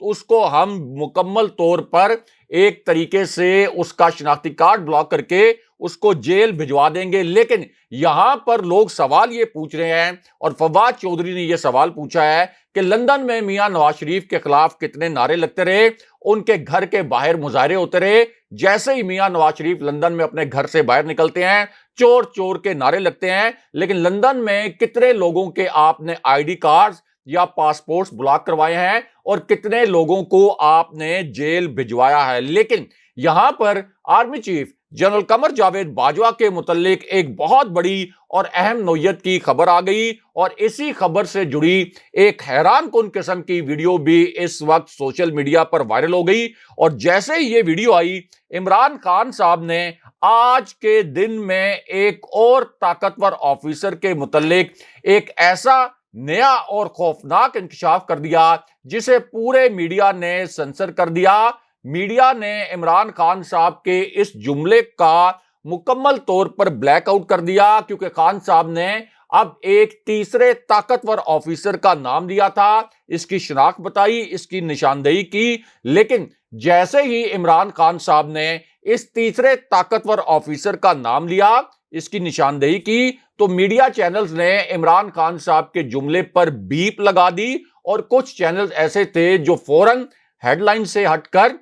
تو اس کو ہم مکمل طور پر ایک طریقے سے اس کا شناختی کارڈ بلاک کر کے اس کو جیل بھجوا دیں گے۔ لیکن یہاں پر لوگ سوال یہ پوچھ رہے ہیں، اور فواد چودھری نے یہ سوال پوچھا ہے کہ لندن میں میاں نواز شریف کے خلاف کتنے نعرے لگتے رہے، ان کے گھر کے باہر مظاہرے ہوتے رہے۔ جیسے ہی میاں نواز شریف لندن میں اپنے گھر سے باہر نکلتے ہیں، چور چور کے نعرے لگتے ہیں، لیکن لندن میں کتنے لوگوں کے آپ نے آئی ڈی کارڈز یا پاسپورٹس بلاک کروائے ہیں اور کتنے لوگوں کو آپ نے جیل بھجوایا ہے۔ لیکن یہاں پر army chief general Qamar Javed Bajwa کے متعلق ایک بہت بڑی اور اہم نوعیت کی خبر آ گئی، اور اسی خبر سے جڑی ایک حیران کن قسم کی ویڈیو بھی اس وقت سوشل میڈیا پر وائرل ہو گئی۔ اور جیسے ہی یہ ویڈیو آئی، عمران خان صاحب نے آج کے دن میں ایک اور طاقتور آفیسر کے متعلق ایک ایسا نیا اور خوفناک انکشاف کر دیا جسے پورے میڈیا نے سنسر کر دیا۔ میڈیا نے عمران خان صاحب کے اس جملے کا مکمل طور پر بلیک آؤٹ کر دیا، کیونکہ خان صاحب نے اب ایک تیسرے طاقتور آفیسر کا نام دیا تھا، اس کی شناخت بتائی، اس کی نشاندہی کی۔ لیکن جیسے ہی عمران خان صاحب نے اس تیسرے طاقتور آفیسر کا نام لیا، اس کی نشاندہی کی، تو میڈیا چینلز نے عمران خان صاحب کے جملے پر بیپ لگا دی، اور کچھ چینلز ایسے تھے جو فوراً ہیڈ لائن سے ہٹ کر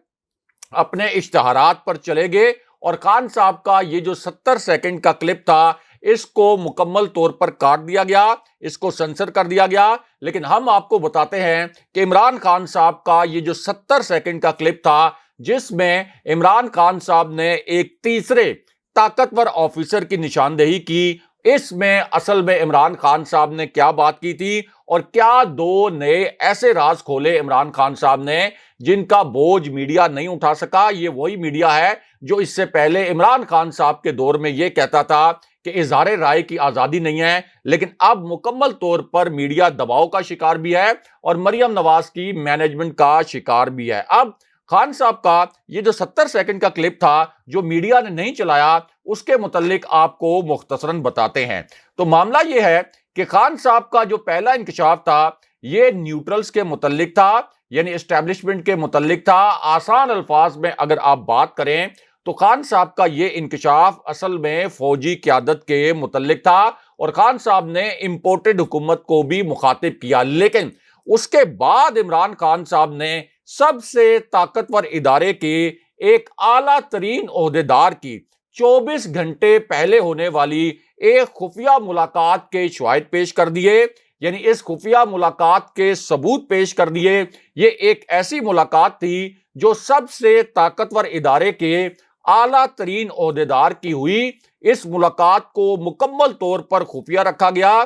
اپنے اشتہارات پر چلے گئے، اور خان صاحب کا یہ جو 70 سیکنڈ کا کلپ تھا اس کو مکمل طور پر کاٹ دیا گیا، اس کو سنسر کر دیا گیا۔ لیکن ہم آپ کو بتاتے ہیں کہ عمران خان صاحب کا یہ جو 70 سیکنڈ کا کلپ تھا، جس میں عمران خان صاحب نے ایک تیسرے طاقتور آفیسر کی نشاندہی کی، اس میں اصل میں عمران خان صاحب نے کیا بات کی تھی، اور کیا دو نئے ایسے راز کھولے عمران خان صاحب نے جن کا بوجھ میڈیا نہیں اٹھا سکا۔ یہ وہی میڈیا ہے جو اس سے پہلے عمران خان صاحب کے دور میں یہ کہتا تھا کہ اظہار رائے کی آزادی نہیں ہے، لیکن اب مکمل طور پر میڈیا دباؤ کا شکار بھی ہے اور مریم نواز کی مینجمنٹ کا شکار بھی ہے۔ اب خان صاحب کا یہ جو 70 سیکنڈ کا کلپ تھا جو میڈیا نے نہیں چلایا، اس کے متعلق آپ کو مختصراً بتاتے ہیں۔ تو معاملہ یہ ہے کہ خان صاحب کا جو پہلا انکشاف تھا یہ نیوٹرلز کے متعلق تھا، یعنی اسٹیبلشمنٹ کے متعلق تھا۔ آسان الفاظ میں اگر آپ بات کریں تو خان صاحب کا یہ انکشاف اصل میں فوجی قیادت کے متعلق تھا، اور خان صاحب نے امپورٹڈ حکومت کو بھی مخاطب کیا۔ لیکن اس کے بعد عمران خان صاحب نے سب سے طاقتور ادارے کے ایک اعلیٰ ترین عہدیدار کی 24 گھنٹے پہلے ہونے والی ایک خفیہ ملاقات کے شواہد پیش کر دیے، یعنی اس خفیہ ملاقات کے ثبوت پیش کر دیے۔ یہ ایک ایسی ملاقات تھی جو سب سے طاقتور ادارے کے اعلیٰ ترین عہدیدار کی ہوئی۔ اس ملاقات کو مکمل طور پر خفیہ رکھا گیا۔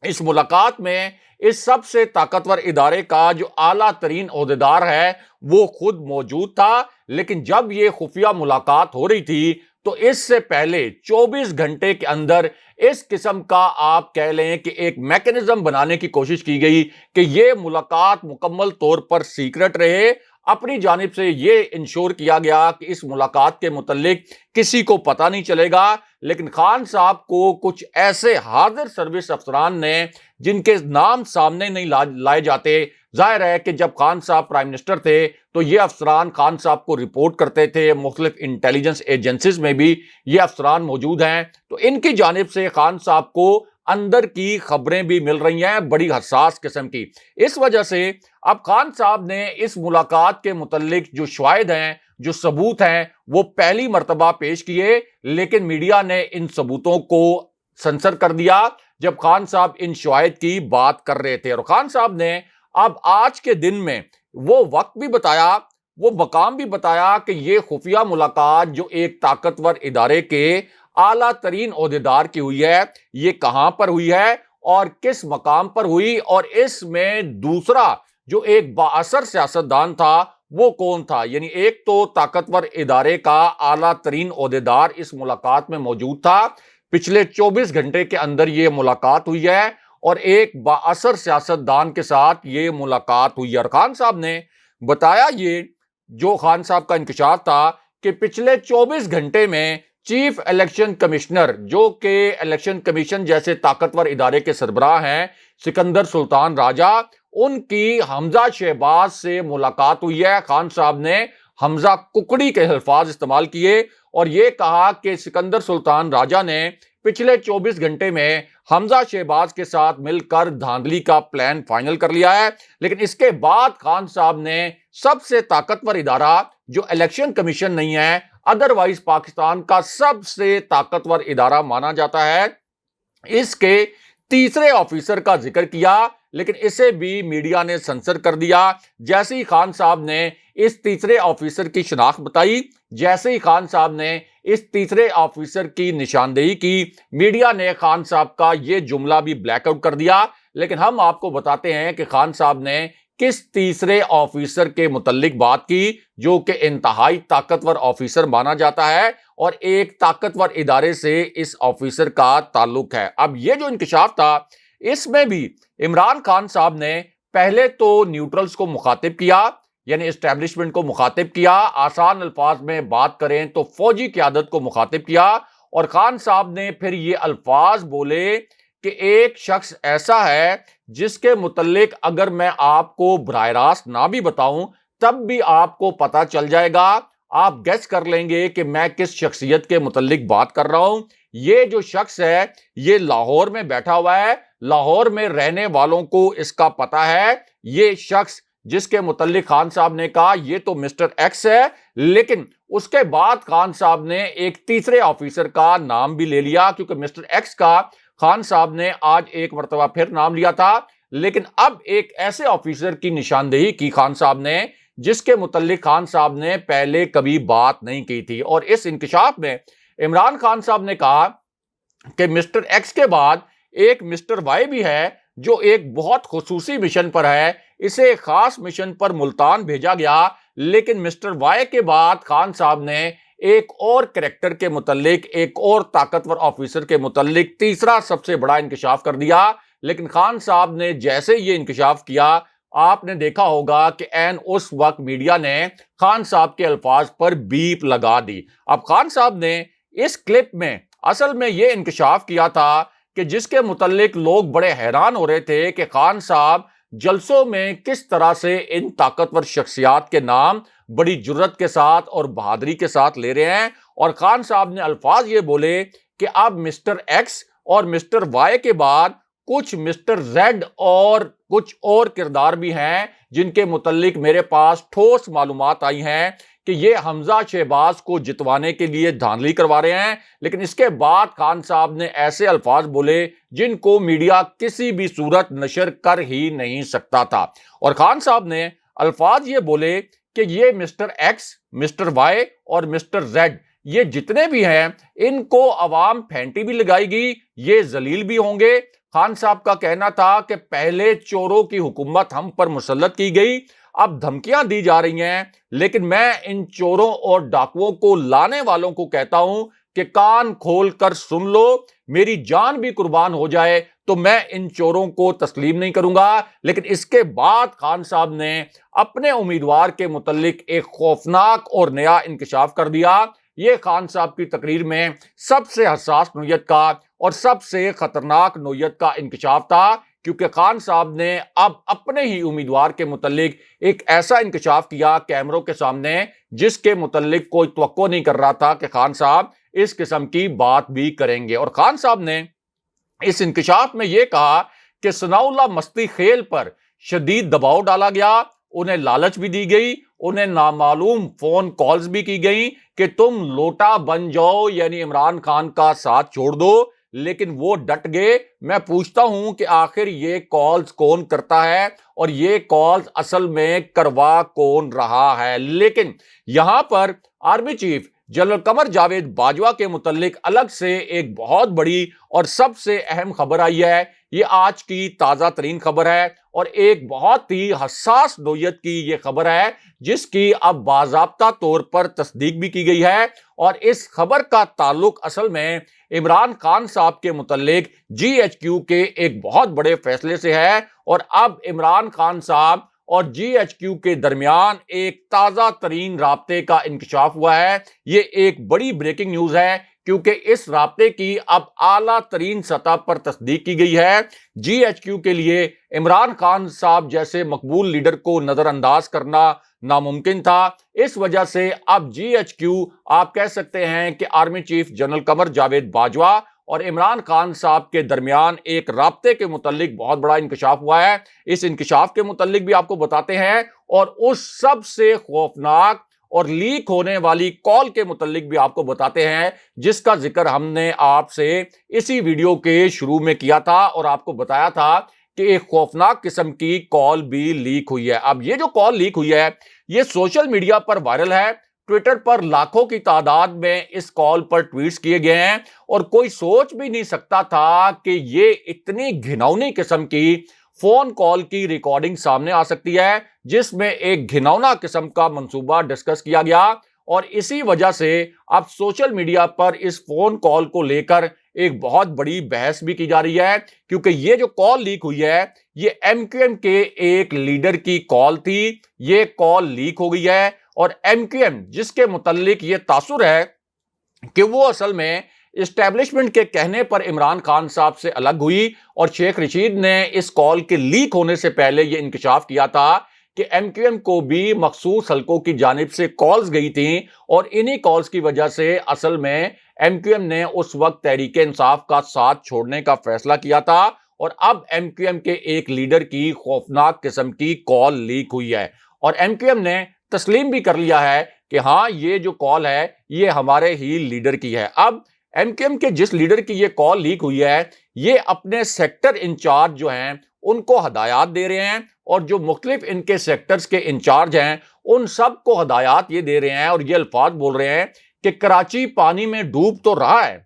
اس ملاقات میں اس سب سے طاقتور ادارے کا جو اعلیٰ ترین عہدیدار ہے وہ خود موجود تھا، لیکن جب یہ خفیہ ملاقات ہو رہی تھی تو اس سے پہلے 24 گھنٹے کے اندر اس قسم کا آپ کہہ لیں کہ ایک میکنزم بنانے کی کوشش کی گئی کہ یہ ملاقات مکمل طور پر سیکرٹ رہے۔ اپنی جانب سے یہ انشور کیا گیا کہ اس ملاقات کے متعلق کسی کو پتہ نہیں چلے گا، لیکن خان صاحب کو کچھ ایسے حاضر سروس افسران نے جن کے نام سامنے نہیں لائے جاتے، ظاہر ہے کہ جب خان صاحب پرائم منسٹر تھے تو یہ افسران خان صاحب کو رپورٹ کرتے تھے، مختلف انٹیلیجنس ایجنسیز میں بھی یہ افسران موجود ہیں، تو ان کی جانب سے خان صاحب کو اندر کی خبریں بھی مل رہی ہیں بڑی حساس قسم کی۔ اس وجہ سے اب خان صاحب نے اس ملاقات کے متعلق جو شواہد ہیں، جو ثبوت ہیں، وہ پہلی مرتبہ پیش کیے، لیکن میڈیا نے ان ثبوتوں کو سنسر کر دیا جب خان صاحب ان شواہد کی بات کر رہے تھے۔ اور خان صاحب نے اب آج کے دن میں وہ وقت بھی بتایا، وہ مقام بھی بتایا کہ یہ خفیہ ملاقات جو ایک طاقتور ادارے کے اعلیٰ ترین عہدیدار کی ہوئی ہے، یہ کہاں پر ہوئی ہے اور کس مقام پر ہوئی، اور اس میں دوسرا جو ایک بااثر سیاستدان تھا وہ کون تھا۔ یعنی ایک تو طاقتور ادارے کا اعلیٰ ترین عہدیدار اس ملاقات میں موجود تھا، پچھلے 24 گھنٹے کے اندر یہ ملاقات ہوئی ہے، اور ایک بااثر سیاستدان کے ساتھ یہ ملاقات ہوئی ہے۔ اور خان صاحب نے بتایا، یہ جو خان صاحب کا انکشاف تھا کہ پچھلے 24 گھنٹے میں چیف الیکشن کمشنر، جو کہ الیکشن کمیشن جیسے طاقتور ادارے کے سربراہ ہیں، سکندر سلطان راجہ، ان کی حمزہ شہباز سے ملاقات ہوئی ہے۔ خان صاحب نے حمزہ ککڑی کے الفاظ استعمال کیے اور یہ کہا کہ سکندر سلطان راجہ نے پچھلے 24 گھنٹے میں حمزہ شہباز کے ساتھ مل کر دھاندلی کا پلان فائنل کر لیا ہے۔ لیکن اس کے بعد خان صاحب نے سب سے طاقتور ادارہ جو الیکشن کمیشن نہیں ہے، ادروائز پاکستان کا سب سے طاقتور ادارہ مانا جاتا ہے، اس کے تیسرے آفیسر کا ذکر کیا، لیکن اسے بھی میڈیا نے سنسر کر دیا۔ جیسے ہی خان صاحب نے اس تیسرے آفیسر کی شناخت بتائی، جیسے ہی خان صاحب نے اس تیسرے آفیسر کی نشاندہی کی، میڈیا نے خان صاحب کا یہ جملہ بھی بلیک آؤٹ کر دیا۔ لیکن ہم آپ کو بتاتے ہیں کہ خان صاحب نے کس تیسرے آفیسر کے متعلق بات کی جو کہ انتہائی طاقتور آفیسر مانا جاتا ہے اور ایک طاقتور ادارے سے اس آفیسر کا تعلق ہے۔ اب یہ جو انکشاف تھا، اس میں بھی عمران خان صاحب نے پہلے تو نیوٹرلز کو مخاطب کیا، یعنی اسٹیبلشمنٹ کو مخاطب کیا، آسان الفاظ میں بات کریں تو فوجی قیادت کو مخاطب کیا، اور خان صاحب نے پھر یہ الفاظ بولے کہ ایک شخص ایسا ہے جس کے متعلق اگر میں آپ کو براہ راست نہ بھی بتاؤں تب بھی آپ کو پتا چل جائے گا، آپ گیس کر لیں گے کہ میں کس شخصیت کے متعلق بات کر رہا ہوں۔ یہ جو شخص ہے یہ لاہور میں بیٹھا ہوا ہے، لاہور میں رہنے والوں کو اس کا پتا ہے۔ یہ شخص جس کے متعلق خان صاحب نے کہا یہ تو مسٹر ایکس ہے، لیکن اس کے بعد خان صاحب نے ایک تیسرے آفیسر کا نام بھی لے لیا، کیونکہ مسٹر ایکس کا خان صاحب نے آج ایک مرتبہ پھر نام لیا تھا، لیکن اب ایک ایسے آفیسر کی نشاندہی کی خان صاحب نے جس کے متعلق خان صاحب نے پہلے کبھی بات نہیں کی تھی۔ اور اس انکشاف میں عمران خان صاحب نے کہا کہ مسٹر ایکس کے بعد ایک مسٹر وائی بھی ہے جو ایک بہت خصوصی مشن پر ہے، اسے خاص مشن پر ملتان بھیجا گیا، لیکن مسٹر وائی کے بعد خان صاحب نے ایک اور کریکٹر کے متعلق، ایک اور طاقتور آفیسر کے متعلق تیسرا سب سے بڑا انکشاف کر دیا۔ لیکن خان صاحب نے جیسے یہ انکشاف کیا، آپ نے دیکھا ہوگا کہ عین اس وقت میڈیا نے خان صاحب کے الفاظ پر بیپ لگا دی۔ اب خان صاحب نے اس کلپ میں اصل میں یہ انکشاف کیا تھا کہ جس کے متعلق لوگ بڑے حیران ہو رہے تھے کہ خان صاحب جلسوں میں کس طرح سے ان طاقتور شخصیات کے نام بڑی جرت کے ساتھ اور بہادری کے ساتھ لے رہے ہیں، اور خان صاحب نے الفاظ یہ بولے کہ اب مسٹر ایکس اور مسٹر وائی کے بعد کچھ مسٹر زیڈ اور کچھ اور کردار بھی ہیں جن کے متعلق میرے پاس ٹھوس معلومات آئی ہیں کہ یہ حمزہ شہباز کو جتوانے کے لیے دھاندلی کروا رہے ہیں۔ لیکن اس کے بعد خان صاحب نے ایسے الفاظ بولے جن کو میڈیا کسی بھی صورت نشر کر ہی نہیں سکتا تھا، اور خان صاحب نے الفاظ یہ بولے کہ یہ مسٹر ایکس، مسٹر وائی اور مسٹر زیڈ یہ جتنے بھی ہیں ان کو عوام پھینٹی بھی لگائے گی، یہ ذلیل بھی ہوں گے۔ خان صاحب کا کہنا تھا کہ پہلے چوروں کی حکومت ہم پر مسلط کی گئی، اب دھمکیاں دی جا رہی ہیں، لیکن میں ان چوروں اور ڈاکوؤں کو لانے والوں کو کہتا ہوں کہ کان کھول کر سن لو، میری جان بھی قربان ہو جائے تو میں ان چوروں کو تسلیم نہیں کروں گا۔ لیکن اس کے بعد خان صاحب نے اپنے امیدوار کے متعلق ایک خوفناک اور نیا انکشاف کر دیا۔ یہ خان صاحب کی تقریر میں سب سے حساس نوعیت کا اور سب سے خطرناک نوعیت کا انکشاف تھا، کیونکہ خان صاحب نے اب اپنے ہی امیدوار کے متعلق ایک ایسا انکشاف کیا کیمروں کے سامنے جس کے متعلق کوئی توقع نہیں کر رہا تھا کہ خان صاحب اس قسم کی بات بھی کریں گے۔ اور خان صاحب نے اس انکشاف میں یہ کہا کہ ثناء اللہ مستی خیل پر شدید دباؤ ڈالا گیا، انہیں لالچ بھی دی گئی، انہیں نامعلوم فون کالز بھی کی گئی کہ تم لوٹا بن جاؤ، یعنی عمران خان کا ساتھ چھوڑ دو، لیکن وہ ڈٹ گئے۔ میں پوچھتا ہوں کہ آخر یہ کالز کون کرتا ہے اور یہ کالز اصل میں کروا کون رہا ہے؟ لیکن یہاں پر army chief general Qamar Javed Bajwa کے متعلق الگ سے ایک بہت بڑی اور سب سے اہم خبر آئی ہے۔ یہ آج کی تازہ ترین خبر ہے اور ایک بہت ہی حساس نوعیت کی یہ خبر ہے جس کی اب باضابطہ طور پر تصدیق بھی کی گئی ہے، اور اس خبر کا تعلق اصل میں عمران خان صاحب کے متعلق جی ایچ کیو کے ایک بہت بڑے فیصلے سے ہے۔ اور اب عمران خان صاحب اور جی ایچ کیو کے درمیان ایک تازہ ترین رابطے کا انکشاف ہوا ہے۔ یہ ایک بڑی بریکنگ نیوز ہے کیونکہ اس رابطے کی اب اعلیٰ ترین سطح پر تصدیق کی گئی ہے۔ جی ایچ کیو کے لیے عمران خان صاحب جیسے مقبول لیڈر کو نظر انداز کرنا ناممکن تھا۔ اس وجہ سے اب جی ایچ کیو آپ کہہ سکتے ہیں کہ army chief general Qamar Javed Bajwa اور عمران خان صاحب کے درمیان ایک رابطے کے متعلق بہت بڑا انکشاف ہوا ہے۔ اس انکشاف کے متعلق بھی آپ کو بتاتے ہیں، اور اس سب سے خوفناک اور لیک ہونے والی کال کے متعلق بھی آپ کو بتاتے ہیں، جس کا ذکر ہم نے آپ سے اسی ویڈیو کے شروع میں کیا تھا اور آپ کو بتایا تھا کہ ایک خوفناک قسم کی کال بھی لیک ہوئی ہے۔ اب یہ جو کال لیک ہوئی ہے یہ سوشل میڈیا پر وائرل ہے، ٹویٹر پر لاکھوں کی تعداد میں اس کال پر ٹویٹس کیے گئے ہیں، اور کوئی سوچ بھی نہیں سکتا تھا کہ یہ اتنی گھناؤنی قسم کی فون کال کی ریکارڈنگ سامنے آ سکتی ہے، جس میں ایک گھناؤنا قسم کا منصوبہ ڈسکس کیا گیا، اور اسی وجہ سے اب سوشل میڈیا پر اس فون کال کو لے کر ایک بہت بڑی بحث بھی کی جا رہی ہے، کیونکہ یہ جو کال لیک ہوئی ہے یہ ایم کیو ایم کے ایک لیڈر کی کال تھی۔ یہ کال لیک ہو گئی ہے، اور ایم کیو ایم جس کے متعلق یہ تاثر ہے کہ وہ اصل میں اسٹیبلشمنٹ کے کہنے پر عمران خان صاحب سے الگ ہوئی، اور شیخ رشید نے اس کال کے لیک ہونے سے پہلے یہ انکشاف کیا تھا کہ ایم کیو ایم کو بھی مخصوص حلقوں کی جانب سے کالز گئی تھیں، اور انہی کالز کی وجہ سے اصل میں ایم کیو ایم نے اس وقت تحریک انصاف کا ساتھ چھوڑنے کا فیصلہ کیا تھا، اور اب ایم کیو ایم کے ایک لیڈر کی خوفناک قسم کی کال لیک ہوئی ہے، اور ایم کیو ایم نے تسلیم بھی کر لیا ہے کہ ہاں یہ جو کال ہے یہ ہمارے ہی لیڈر کی ہے۔ اب ایم کیو ایم کے جس لیڈر کی یہ کال لیک ہوئی ہے یہ اپنے سیکٹر انچارج جو ہیں ان کو ہدایات دے رہے ہیں، اور جو مختلف ان کے سیکٹرز کے انچارج ہیں ان سب کو ہدایات یہ دے رہے ہیں اور یہ الفاظ بول رہے ہیں کہ کراچی پانی میں ڈوب تو رہا ہے،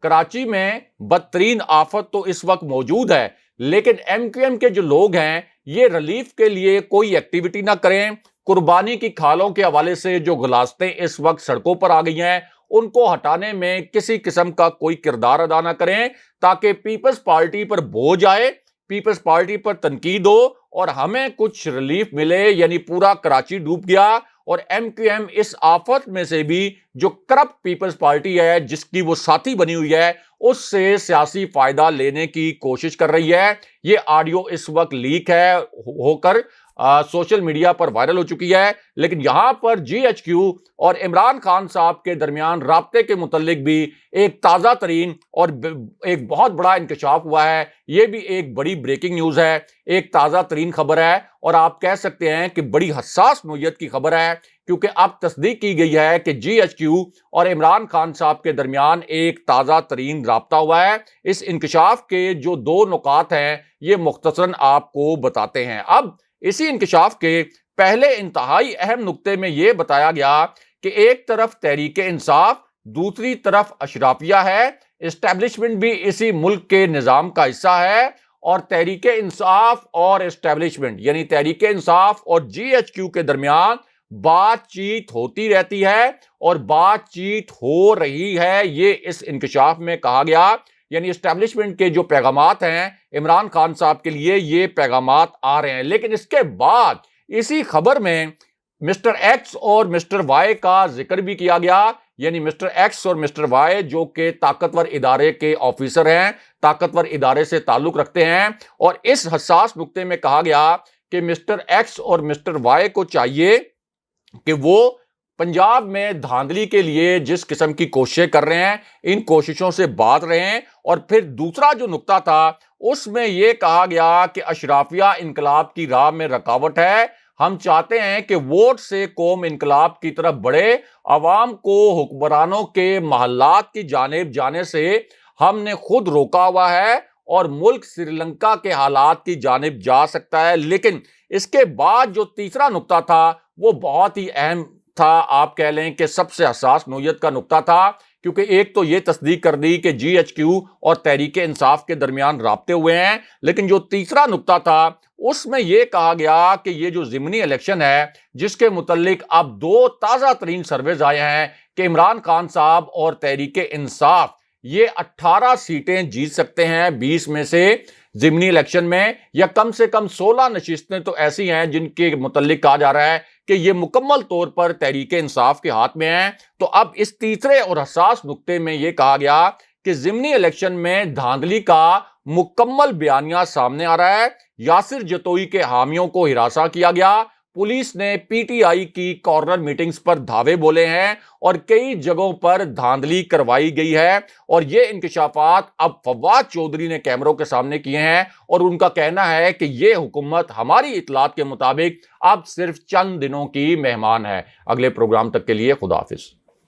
کراچی میں بدترین آفت تو اس وقت موجود ہے، لیکن ایم کیو ایم کے جو لوگ ہیں یہ ریلیف کے لیے کوئی ایکٹیویٹی نہ کریں، قربانی کی کھالوں کے حوالے سے جو غلاستیں اس وقت سڑکوں پر آ گئی ہیں ان کو ہٹانے میں کسی قسم کا کوئی کردار ادا نہ کریں، تاکہ پیپلز پارٹی پر بوجھ آئے، پیپلز پارٹی پر تنقید ہو اور ہمیں کچھ ریلیف ملے، یعنی پورا کراچی ڈوب گیا، اور ایم کیو ایم اس آفت میں سے بھی جو کرپٹ پیپلز پارٹی ہے جس کی وہ ساتھی بنی ہوئی ہے اس سے سیاسی فائدہ لینے کی کوشش کر رہی ہے۔ یہ آڈیو اس وقت لیک ہے ہو کر سوشل میڈیا پر وائرل ہو چکی ہے، لیکن یہاں پر جی ایچ کیو اور عمران خان صاحب کے درمیان رابطے کے متعلق بھی ایک تازہ ترین اور ایک بہت بڑا انکشاف ہوا ہے۔ یہ بھی ایک بڑی بریکنگ نیوز ہے، ایک تازہ ترین خبر ہے، اور آپ کہہ سکتے ہیں کہ بڑی حساس نوعیت کی خبر ہے، کیونکہ اب تصدیق کی گئی ہے کہ جی ایچ کیو اور عمران خان صاحب کے درمیان ایک تازہ ترین رابطہ ہوا ہے۔ اس انکشاف کے جو دو نکات ہیں یہ مختصراً آپ کو بتاتے ہیں۔ اب اسی انکشاف کے پہلے انتہائی اہم نقطے میں یہ بتایا گیا کہ ایک طرف تحریک انصاف، دوسری طرف اشرافیہ ہے، اسٹیبلشمنٹ بھی اسی ملک کے نظام کا حصہ ہے، اور تحریک انصاف اور اسٹیبلشمنٹ یعنی تحریک انصاف اور جی ایچ کیو کے درمیان بات چیت ہوتی رہتی ہے، اور بات چیت ہو رہی ہے، یہ اس انکشاف میں کہا گیا۔ یعنی اسٹیبلشمنٹ کے جو پیغامات ہیں عمران خان صاحب کے لیے یہ پیغامات آ رہے ہیں، لیکن اس کے بعد اسی خبر میں مسٹر ایکس اور مسٹر وائی کا ذکر بھی کیا گیا، یعنی مسٹر ایکس اور مسٹر وائی جو کہ طاقتور ادارے کے آفیسر ہیں، طاقتور ادارے سے تعلق رکھتے ہیں، اور اس حساس نقطے میں کہا گیا کہ مسٹر ایکس اور مسٹر وائی کو چاہیے کہ وہ پنجاب میں دھاندلی کے لیے جس قسم کی کوششیں کر رہے ہیں ان کوششوں سے باز رہیں، اور پھر دوسرا جو نقطہ تھا اس میں یہ کہا گیا کہ اشرافیہ انقلاب کی راہ میں رکاوٹ ہے، ہم چاہتے ہیں کہ ووٹ سے قوم انقلاب کی طرف بڑھے، عوام کو حکمرانوں کے محلات کی جانب جانے سے ہم نے خود روکا ہوا ہے، اور ملک سری لنکا کے حالات کی جانب جا سکتا ہے۔ لیکن اس کے بعد جو تیسرا نقطہ تھا وہ بہت ہی اہم تھا، آپ کہہ لیں کہ سب سے حساس نوعیت کا نقطہ تھا، کیونکہ ایک تو یہ تصدیق کر دی کہ جی ایچ کیو اور تحریک انصاف کے درمیان رابطے ہوئے ہیں، لیکن جو تیسرا نقطہ تھا اس میں یہ کہا گیا کہ یہ جو ضمنی الیکشن ہے جس کے متعلق اب دو تازہ ترین سرویز آئے ہیں کہ عمران خان صاحب اور تحریک انصاف یہ 18 سیٹیں جیت سکتے ہیں 20 میں سے ضمنی الیکشن میں، یا کم سے کم 16 نشستیں تو ایسی ہیں جن کے متعلق کہا جا رہا ہے کہ یہ مکمل طور پر تحریک انصاف کے ہاتھ میں ہے، تو اب اس تیسرے اور حساس نقطے میں یہ کہا گیا کہ ضمنی الیکشن میں دھاندلی کا مکمل بیانیہ سامنے آ رہا ہے۔ یاسر جتوئی کے حامیوں کو ہراساں کیا گیا، پولیس نے پی ٹی آئی کی کارنر میٹنگز پر دھاوے بولے ہیں اور کئی جگہوں پر دھاندلی کروائی گئی ہے، اور یہ انکشافات اب فواد چودھری نے کیمروں کے سامنے کیے ہیں، اور ان کا کہنا ہے کہ یہ حکومت ہماری اطلاعات کے مطابق اب صرف چند دنوں کی مہمان ہے۔ اگلے پروگرام تک کے لیے خدا حافظ۔